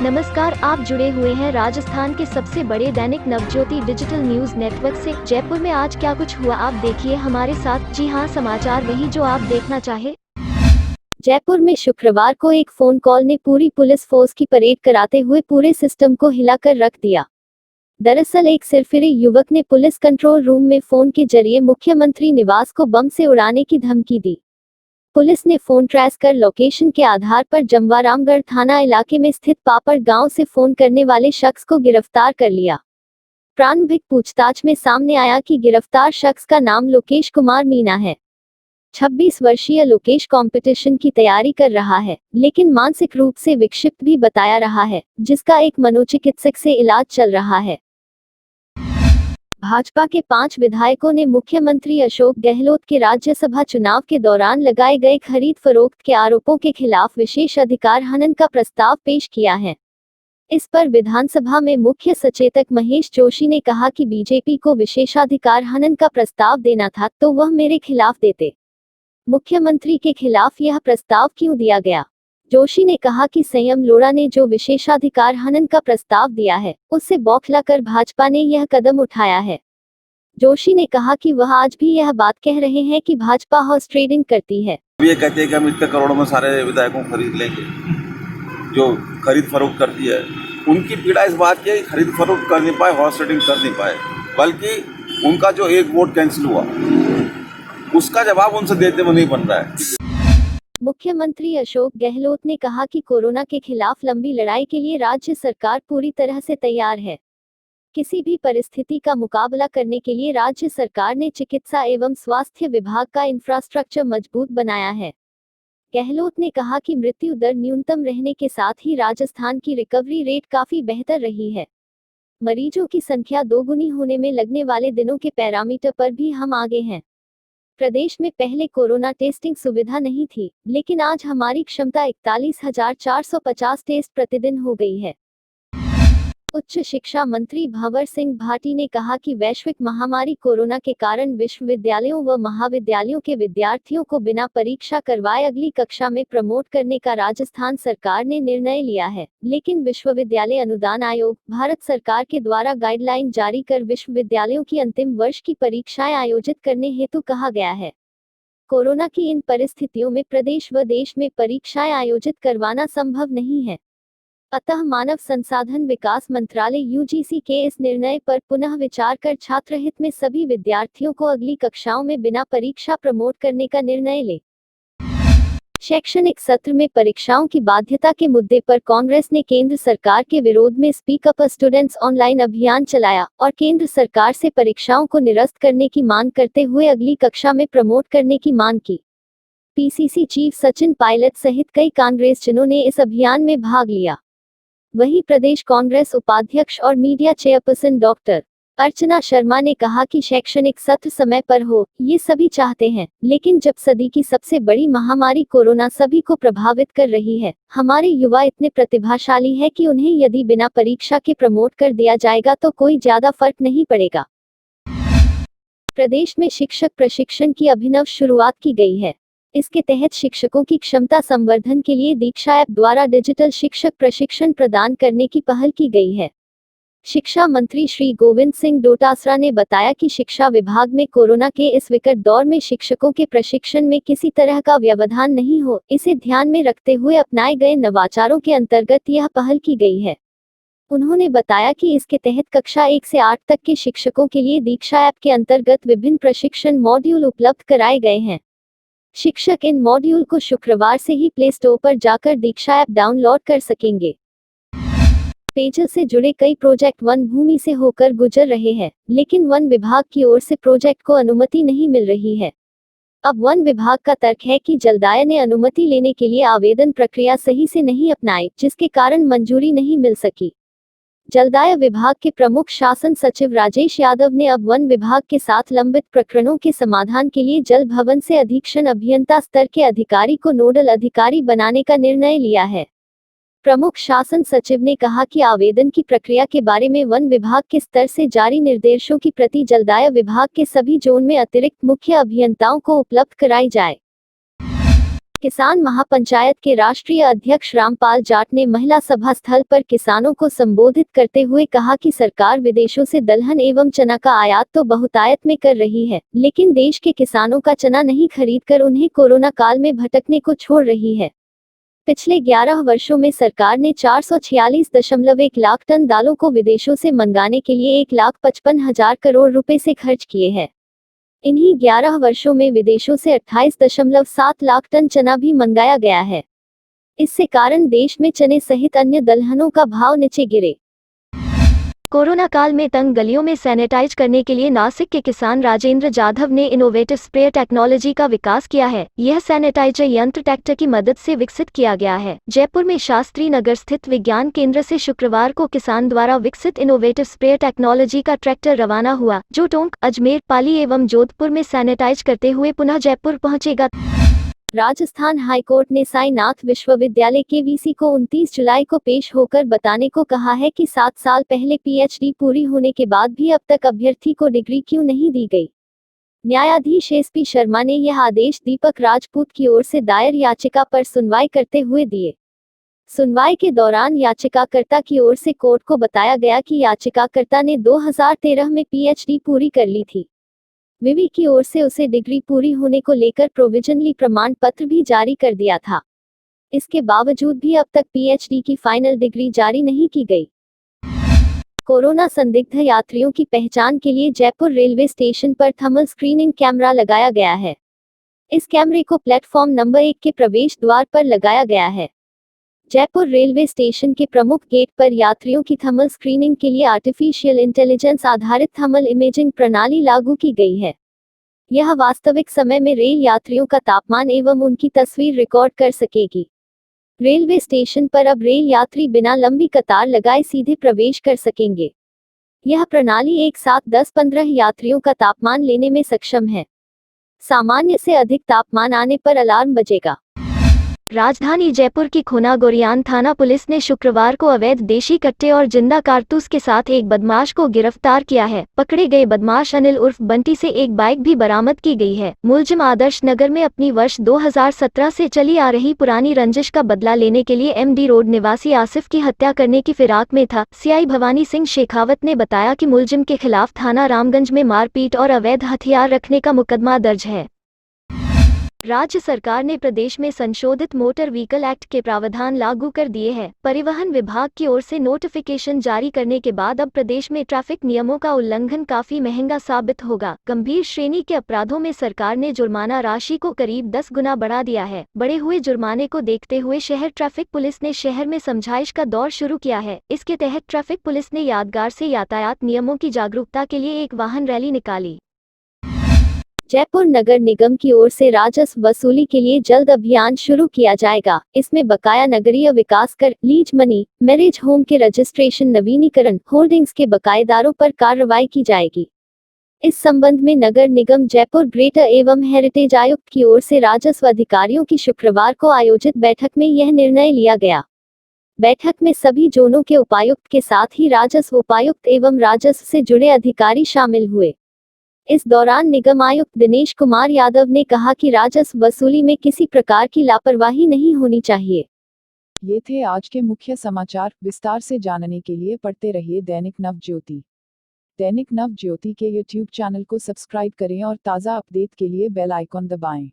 नमस्कार, आप जुड़े हुए हैं राजस्थान के सबसे बड़े Dainik Navjyoti digital news network से। जयपुर में आज क्या कुछ हुआ आप देखिए हमारे साथ। जी हां, समाचार वही जो आप देखना चाहे। जयपुर में शुक्रवार को एक फोन कॉल ने पूरी पुलिस फोर्स की परेड कराते हुए पूरे सिस्टम को हिलाकर रख दिया। दरअसल एक सिरफिरे युवक ने पुलिस कंट्रोल रूम में फोन के जरिए मुख्यमंत्री निवास को बम से उड़ाने की धमकी दी। पुलिस ने फोन ट्रेस कर लोकेशन के आधार पर जमवारामगढ़ थाना इलाके में स्थित पापड़ गांव से फोन करने वाले शख्स को गिरफ्तार कर लिया। प्रारंभिक पूछताछ में सामने आया कि गिरफ्तार शख्स का नाम लोकेश कुमार मीना है। 26 वर्षीय लोकेश कंपटीशन की तैयारी कर रहा है, लेकिन मानसिक रूप से विक्षिप्त भी बताया रहा है, जिसका एक मनोचिकित्सक से इलाज चल रहा है। भाजपा के 5 विधायकों ने मुख्यमंत्री अशोक गहलोत के राज्यसभा चुनाव के दौरान लगाए गए खरीद फरोख्त के आरोपों के खिलाफ विशेष अधिकार हनन का प्रस्ताव पेश किया है। इस पर विधानसभा में मुख्य सचेतक महेश जोशी ने कहा कि बीजेपी को विशेषाधिकार हनन का प्रस्ताव देना था तो वह मेरे खिलाफ देते। मुख्यमंत्री के खिलाफ यह प्रस्ताव क्यों दिया गया? जोशी ने कहा कि संयम लोढ़ा ने जो विशेषाधिकार हनन का प्रस्ताव दिया है, उससे बौखलाकर भाजपा ने यह कदम उठाया है। जोशी ने कहा कि वह आज भी यह बात कह रहे हैं कि भाजपा हॉर्स ट्रेडिंग करती है। ये कहते हैं कि हम इतने करोड़ों में सारे विधायकों को खरीद लेंगे। जो खरीद फरोख्त करती है उनकी पीड़ा इस बात की है कि खरीद फरोख्त कर नहीं पाए, हॉर्स ट्रेडिंग कर नहीं पाए, बल्कि उनका जो एक वोट कैंसिल हुआ उसका जवाब उनसे देते हुए नहीं बन रहा है। मुख्यमंत्री अशोक गहलोत ने कहा कि कोरोना के खिलाफ लंबी लड़ाई के लिए राज्य सरकार पूरी तरह से तैयार है। किसी भी परिस्थिति का मुकाबला करने के लिए राज्य सरकार ने चिकित्सा एवं स्वास्थ्य विभाग का इंफ्रास्ट्रक्चर मजबूत बनाया है। गहलोत ने कहा कि मृत्यु दर न्यूनतम रहने के साथ ही राजस्थान की रिकवरी रेट काफी बेहतर रही है। मरीजों की संख्या दोगुनी होने में लगने वाले दिनों के पैरामीटर पर भी हम आगे हैं। प्रदेश में पहले कोरोना टेस्टिंग सुविधा नहीं थी, लेकिन आज हमारी क्षमता 41,450 टेस्ट प्रतिदिन हो गई है। उच्च शिक्षा मंत्री भंवर सिंह भाटी ने कहा कि वैश्विक महामारी कोरोना के कारण विश्वविद्यालयों व महाविद्यालयों के विद्यार्थियों को बिना परीक्षा करवाए अगली कक्षा में प्रमोट करने का राजस्थान सरकार ने निर्णय लिया है, लेकिन विश्वविद्यालय अनुदान आयोग भारत सरकार के द्वारा गाइडलाइन जारी कर विश्वविद्यालयों की अंतिम वर्ष की परीक्षाएं आयोजित करने हेतु कहा गया है। कोरोना की इन परिस्थितियों में प्रदेश व देश में परीक्षाएं आयोजित करवाना संभव नहीं है। अतः मानव संसाधन विकास मंत्रालय यूजीसी के इस निर्णय पर पुनः विचार कर छात्र हित में सभी विद्यार्थियों को अगली कक्षाओं में बिना परीक्षा प्रमोट करने का निर्णय ले। शैक्षणिक सत्र में परीक्षाओं की बाध्यता के मुद्दे पर कांग्रेस ने केंद्र सरकार के विरोध में स्पीक अप स्टूडेंट्स ऑनलाइन अभियान चलाया और केंद्र सरकार से परीक्षाओं को निरस्त करने की मांग करते हुए अगली कक्षा में प्रमोट करने की मांग की। पीसीसी चीफ सचिन पायलट सहित कई कांग्रेसजनों ने इस अभियान में भाग लिया। वहीं प्रदेश कांग्रेस उपाध्यक्ष और media chairperson doctor Archana Sharma ने कहा कि शैक्षणिक सत्र समय पर हो, ये सभी चाहते हैं, लेकिन जब सदी की सबसे बड़ी महामारी कोरोना सभी को प्रभावित कर रही है, हमारे युवा इतने प्रतिभाशाली है कि उन्हें यदि बिना परीक्षा के प्रमोट कर दिया जाएगा तो कोई ज्यादा फर्क नहीं पड़ेगा। प्रदेश में शिक्षक प्रशिक्षण की अभिनव शुरुआत की गई है। इसके तहत शिक्षकों की क्षमता संवर्धन के लिए दीक्षा ऐप द्वारा डिजिटल शिक्षक प्रशिक्षण प्रदान करने की पहल की गई है। शिक्षा मंत्री श्री गोविंद सिंह डोटासरा ने बताया कि शिक्षा विभाग में कोरोना के इस विकट दौर में शिक्षकों के प्रशिक्षण में किसी तरह का व्यवधान नहीं हो, इसे ध्यान में रखते हुए अपनाए गए नवाचारों के अंतर्गत यह पहल की गई है। उन्होंने बताया कि इसके तहत कक्षा 1 से 8 तक के शिक्षकों के लिए दीक्षा ऐप के अंतर्गत विभिन्न प्रशिक्षण मॉड्यूल उपलब्ध कराए गए हैं। शिक्षक इन मॉड्यूल को शुक्रवार से ही प्ले स्टोर पर जाकर दीक्षा ऐप डाउनलोड कर सकेंगे। पेयजल से जुड़े कई प्रोजेक्ट वन भूमि से होकर गुजर रहे हैं, लेकिन वन विभाग की ओर से प्रोजेक्ट को अनुमति नहीं मिल रही है। अब वन विभाग का तर्क है कि जलदाय ने अनुमति लेने के लिए आवेदन प्रक्रिया सही से नहीं अपनाई, जिसके कारण मंजूरी नहीं मिल सकी। जलदाय विभाग के प्रमुख शासन सचिव राजेश यादव ने अब वन विभाग के साथ लंबित प्रकरणों के समाधान के लिए जल भवन से अधीक्षण अभियंता स्तर के अधिकारी को नोडल अधिकारी बनाने का निर्णय लिया है। प्रमुख शासन सचिव ने कहा कि आवेदन की प्रक्रिया के बारे में वन विभाग के स्तर से जारी निर्देशों की प्रति जलदाय विभाग के सभी जोन में अतिरिक्त मुख्य अभियंताओं को उपलब्ध कराई जाए। किसान महापंचायत के राष्ट्रीय अध्यक्ष रामपाल जाट ने महिला सभा स्थल पर किसानों को संबोधित करते हुए कहा कि सरकार विदेशों से दलहन एवं चना का आयात तो बहुतायत में कर रही है, लेकिन देश के किसानों का चना नहीं खरीदकर उन्हें कोरोना काल में भटकने को छोड़ रही है। पिछले 11 वर्षों में सरकार ने 446.1 लाख टन दालों को विदेशों से मंगाने के लिए 1,55,000 करोड़ रुपए से खर्च किए हैं। इन्हीं 11 वर्षों में विदेशों से 28.7 लाख टन चना भी मंगाया गया है। इससे कारण देश में चने सहित अन्य दलहनों का भाव नीचे गिरे। कोरोना काल में तंग गलियों में सैनिटाइज करने के लिए नासिक के किसान राजेंद्र जाधव ने इनोवेटिव स्प्रे टेक्नोलॉजी का विकास किया है। यह सैनिटाइजर यंत्र ट्रैक्टर की मदद से विकसित किया गया है। जयपुर में शास्त्री नगर स्थित विज्ञान केंद्र से शुक्रवार को किसान द्वारा विकसित इनोवेटिव स्प्रे टेक्नोलॉजी का ट्रैक्टर रवाना हुआ, जो टोंक, अजमेर, पाली एवं जोधपुर में सैनिटाइज करते हुए पुनः जयपुर पहुंचेगा। राजस्थान हाईकोर्ट ने साईनाथ विश्वविद्यालय के वीसी को 29 जुलाई को पेश होकर बताने को कहा है कि 7 साल पहले पीएचडी पूरी होने के बाद भी अब तक अभ्यर्थी को डिग्री क्यों नहीं दी गई। न्यायाधीश एसपी शर्मा ने यह आदेश दीपक राजपूत की ओर से दायर याचिका पर सुनवाई करते हुए दिए। सुनवाई के दौरान याचिकाकर्ता की ओर से कोर्ट को बताया गया कि याचिकाकर्ता ने 2013 में पीएचडी पूरी कर ली थी। विवि की ओर से उसे डिग्री पूरी होने को लेकर प्रोविजनली प्रमाण पत्र भी जारी कर दिया था। इसके बावजूद भी अब तक पीएचडी की फाइनल डिग्री जारी नहीं की गई। कोरोना संदिग्ध यात्रियों की पहचान के लिए जयपुर रेलवे स्टेशन पर थर्मल स्क्रीनिंग कैमरा लगाया गया है। इस कैमरे को प्लेटफॉर्म नंबर 1 के प्रवेश द्वार पर लगाया गया है। जयपुर रेलवे स्टेशन के प्रमुख गेट पर यात्रियों की थर्मल स्क्रीनिंग के लिए आर्टिफिशियल इंटेलिजेंस आधारित थर्मल इमेजिंग प्रणाली लागू की गई है। यह वास्तविक समय में रेल यात्रियों का तापमान एवं उनकी तस्वीर रिकॉर्ड कर सकेगी। रेलवे स्टेशन पर अब रेल यात्री बिना लंबी कतार लगाए सीधे प्रवेश कर सकेंगे। यह प्रणाली एक साथ 10-15 यात्रियों का तापमान लेने में सक्षम है। सामान्य से अधिक तापमान आने पर अलार्म बजेगा। राजधानी जयपुर की खुना गोरियान थाना पुलिस ने शुक्रवार को अवैध देशी कट्टे और जिंदा कारतूस के साथ एक बदमाश को गिरफ्तार किया है। पकड़े गए बदमाश अनिल उर्फ बंटी से एक बाइक भी बरामद की गई है। मुलजिम आदर्श नगर में अपनी वर्ष 2017 से चली आ रही पुरानी रंजिश का बदला लेने के लिए एमडी रोड निवासी आसिफ की हत्या करने की फिराक में था। सीआई भवानी सिंह शेखावत ने बताया कि मुलजिम के खिलाफ थाना रामगंज में मारपीट और अवैध हथियार रखने का मुकदमा दर्ज है। राज्य सरकार ने प्रदेश में संशोधित मोटर व्हीकल एक्ट के प्रावधान लागू कर दिए हैं। परिवहन विभाग की ओर से नोटिफिकेशन जारी करने के बाद अब प्रदेश में ट्रैफिक नियमों का उल्लंघन काफी महंगा साबित होगा। गंभीर श्रेणी के अपराधों में सरकार ने जुर्माना राशि को करीब 10 गुना बढ़ा दिया है। बढ़े हुए जुर्माने को देखते हुए शहर ट्रैफिक पुलिस ने शहर में समझाइश का दौर शुरू किया है। इसके तहत ट्रैफिक पुलिस ने यादगार से यातायात नियमों की जागरूकता के लिए एक वाहन रैली निकाली। जयपुर नगर निगम की ओर से राजस्व वसूली के लिए जल्द अभियान शुरू किया जाएगा। इसमें बकाया नगरीय विकास कर, लीज मनी, मैरिज होम के रजिस्ट्रेशन नवीनीकरण, होल्डिंग्स के बकायेदारों पर कार्रवाई की जाएगी। इस संबंध में नगर निगम जयपुर ग्रेटर एवं हेरिटेज आयुक्त की ओर से राजस्व अधिकारियों की शुक्रवार को आयोजित बैठक में यह निर्णय लिया गया। बैठक में सभी जोनों के उपायुक्त के साथ ही राजस्व उपायुक्त एवं राजस्व से जुड़े अधिकारी शामिल हुए। इस दौरान निगम आयुक्त दिनेश कुमार यादव ने कहा कि राजस्व वसूली में किसी प्रकार की लापरवाही नहीं होनी चाहिए। ये थे आज के मुख्य समाचार। विस्तार से जानने के लिए पढ़ते रहिए दैनिक नवज्योति। दैनिक नवज्योति के YouTube चैनल को सब्सक्राइब करें और ताज़ा अपडेट के लिए बेल आइकॉन दबाएं।